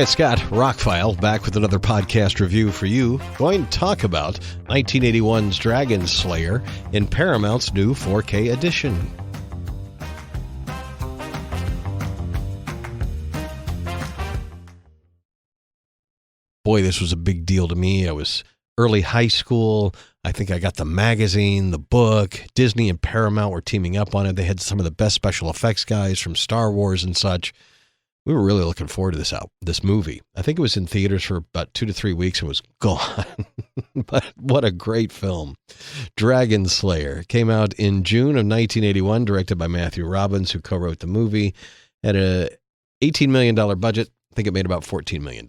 Hi, it's Scott, ROCKFILE, back with another podcast review for you. Going to talk about 1981's Dragonslayer in Paramount's new 4K edition. Boy, this was a big deal to me. I was early high school. I think I got the magazine, the book. Disney and Paramount were teaming up on it. They had some of the best special effects guys from Star Wars and such. We were really looking forward to this movie. I think it was in theaters for about 2 to 3 weeks and was gone. But what a great film. Dragonslayer came out in June of 1981, directed by Matthew Robbins, who co-wrote the movie. Had a $18 million budget. I think it made about $14 million.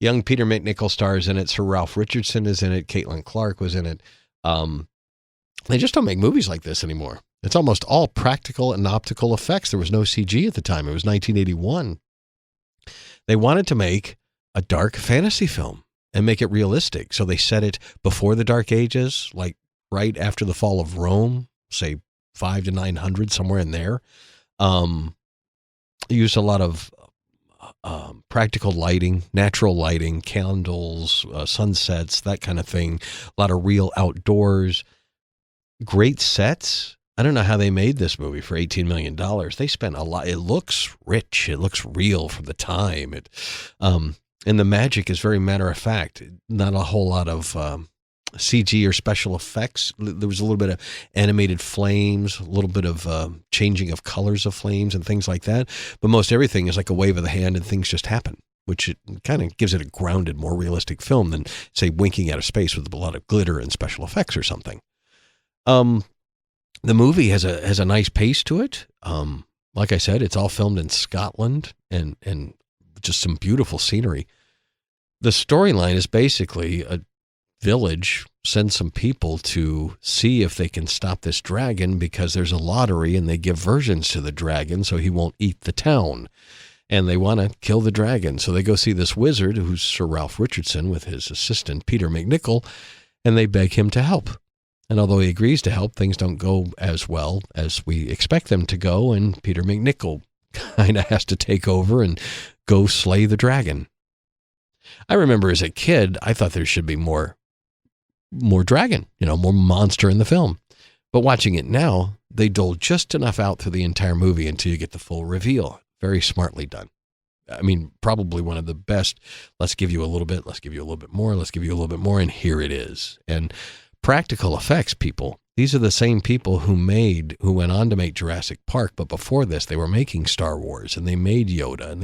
Young Peter McNichol stars in it. Sir Ralph Richardson is in it. Caitlin Clark was in it. They just don't make movies like this anymore. It's almost all practical and optical effects. There was no CG at the time. It was 1981. They wanted to make a dark fantasy film and make it realistic. So they set it before the Dark Ages, like right after the fall of Rome, say 5 to 900, somewhere in there. Used a lot of practical lighting, natural lighting, candles, sunsets, that kind of thing. A lot of real outdoors. Great sets. I don't know how they made this movie for $18 million. They spent a lot. It looks rich. It looks real for the time. And the magic is very matter of fact. Not a whole lot of CG or special effects. There was a little bit of animated flames, a little bit of changing of colors of flames and things like that. But most everything is like a wave of the hand and things just happen, which it kind of gives it a grounded, more realistic film than, say, winking out of space with a lot of glitter and special effects or something. The movie has a nice pace to it. Like I said, it's all filmed in Scotland and just some beautiful scenery. The storyline is basically a village sends some people to see if they can stop this dragon because there's a lottery and they give versions to the dragon so he won't eat the town. And they want to kill the dragon. So they go see this wizard who's Sir Ralph Richardson with his assistant, Peter McNichol, and they beg him to help. And although he agrees to help, things don't go as well as we expect them to go, and Peter McNichol kind of has to take over and go slay the dragon. I remember as a kid, I thought there should be more dragon, more monster in the film. But watching it now, they dole just enough out through the entire movie until you get the full reveal. Very smartly done. I mean, probably one of the best. Let's give you a little bit, let's give you a little bit more, let's give you a little bit more, and here it is. And practical effects people, these are the same people who went on to make Jurassic Park, but before this they were making Star Wars, and they made Yoda, and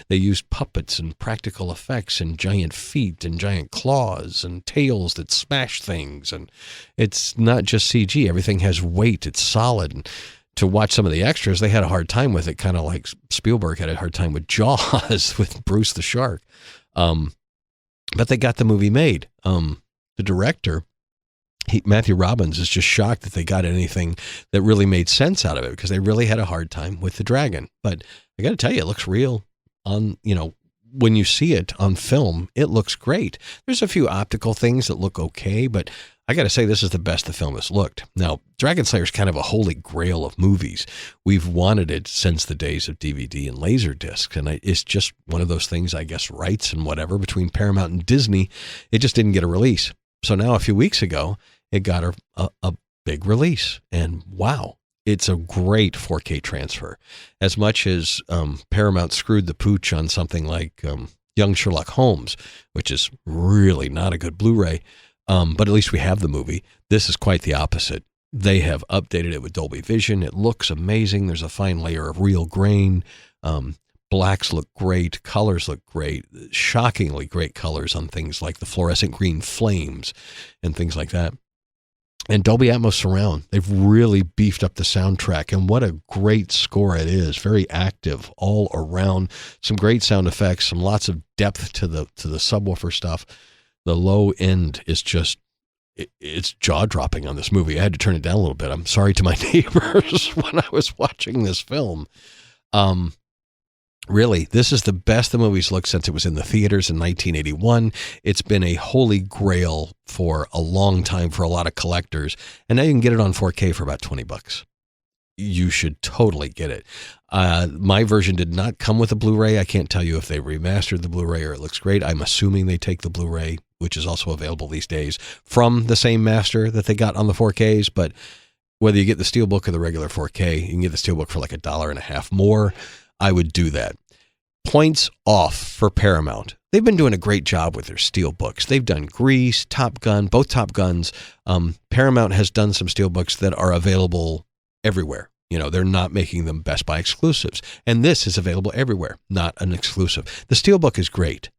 they used puppets and practical effects and giant feet and giant claws and tails that smash things. And it's not just CG. Everything has weight. It's solid. And to watch some of the extras, they had a hard time with it, kind of like Spielberg had a hard time with Jaws with Bruce the Shark. But they got the movie made. The director, Matthew Robbins, is just shocked that they got anything that really made sense out of it because they really had a hard time with the dragon. But I got to tell you, it looks real on, when you see it on film, it looks great. There's a few optical things that look okay, but I got to say this is the best the film has looked. Now, Dragonslayer is kind of a holy grail of movies. We've wanted it since the days of DVD and Laserdisc, and it's just one of those things, I guess, rights and whatever between Paramount and Disney. It just didn't get a release. So now a few weeks ago, it got a big release, and wow, it's a great 4K transfer. As much as Paramount screwed the pooch on something like Young Sherlock Holmes, which is really not a good Blu-ray, but at least we have the movie. This is quite the opposite. They have updated it with Dolby Vision. It looks amazing. There's a fine layer of real grain. Blacks look great. Colors look great. Shockingly great colors on things like the fluorescent green flames and things like that. And Dolby Atmos surround. They've really beefed up the soundtrack, and what a great score it is. Very active all around. Some great sound effects, some lots of depth to the subwoofer stuff. The low end is just, it's jaw-dropping on this movie. I had to turn it down a little bit. I'm sorry to my neighbors when I was watching this film. Really, this is the best the movie's looked since it was in the theaters in 1981. It's been a holy grail for a long time for a lot of collectors, and now you can get it on 4K for about $20. you should totally get it. My version did not come with a Blu-ray. I can't tell you if they remastered the Blu-ray or it looks great. I'm assuming they take the Blu-ray, which is also available these days, from the same master that they got on the 4Ks. But whether you get the Steelbook or the regular 4K, you can get the Steelbook for like $1.50 more. I would do that. Points off for Paramount. They've been doing a great job with their Steelbooks. They've done Grease, Top Gun, both Top Guns. Paramount has done some Steelbooks that are available everywhere. You know, they're not making them Best Buy exclusives. And this is available everywhere, not an exclusive. The Steelbook is great.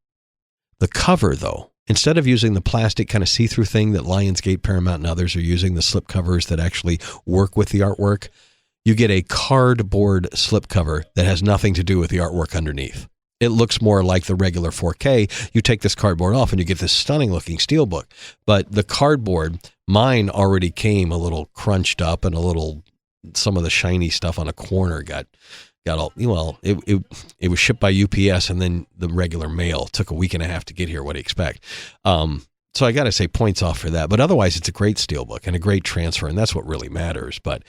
The cover, though, instead of using the plastic kind of see-through thing that Lionsgate, Paramount, and others are using, the slip covers that actually work with the artwork, you get a cardboard slipcover that has nothing to do with the artwork underneath. It looks more like the regular 4K. You take this cardboard off and you get this stunning looking Steelbook. But the cardboard, mine already came a little crunched up and some of the shiny stuff on a corner got all, well, it was shipped by UPS and then the regular mail took a week and a half to get here. What do you expect? So I got to say points off for that. But otherwise, it's a great Steelbook and a great transfer, and that's what really matters. But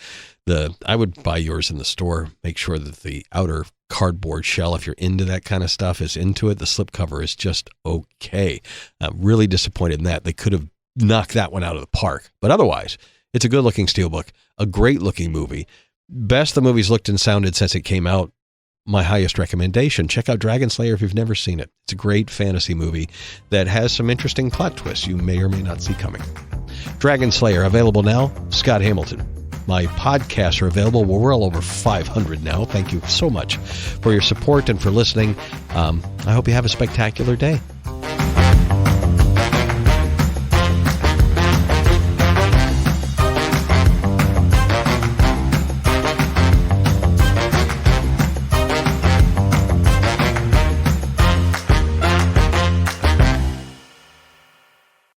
I would buy yours in the store. Make sure that the outer cardboard shell, if you're into that kind of stuff, is into it. The slipcover is just okay. I'm really disappointed in that. They could have knocked that one out of the park. But otherwise, it's a good-looking Steelbook, a great-looking movie. Best the movie's looked and sounded since it came out. My highest recommendation. Check out Dragonslayer if you've never seen it. It's a great fantasy movie that has some interesting plot twists you may or may not see coming. Dragonslayer, available now. Scott Hamilton. My podcasts are available. We're well over 500 now. Thank you so much for your support and for listening. I hope you have a spectacular day.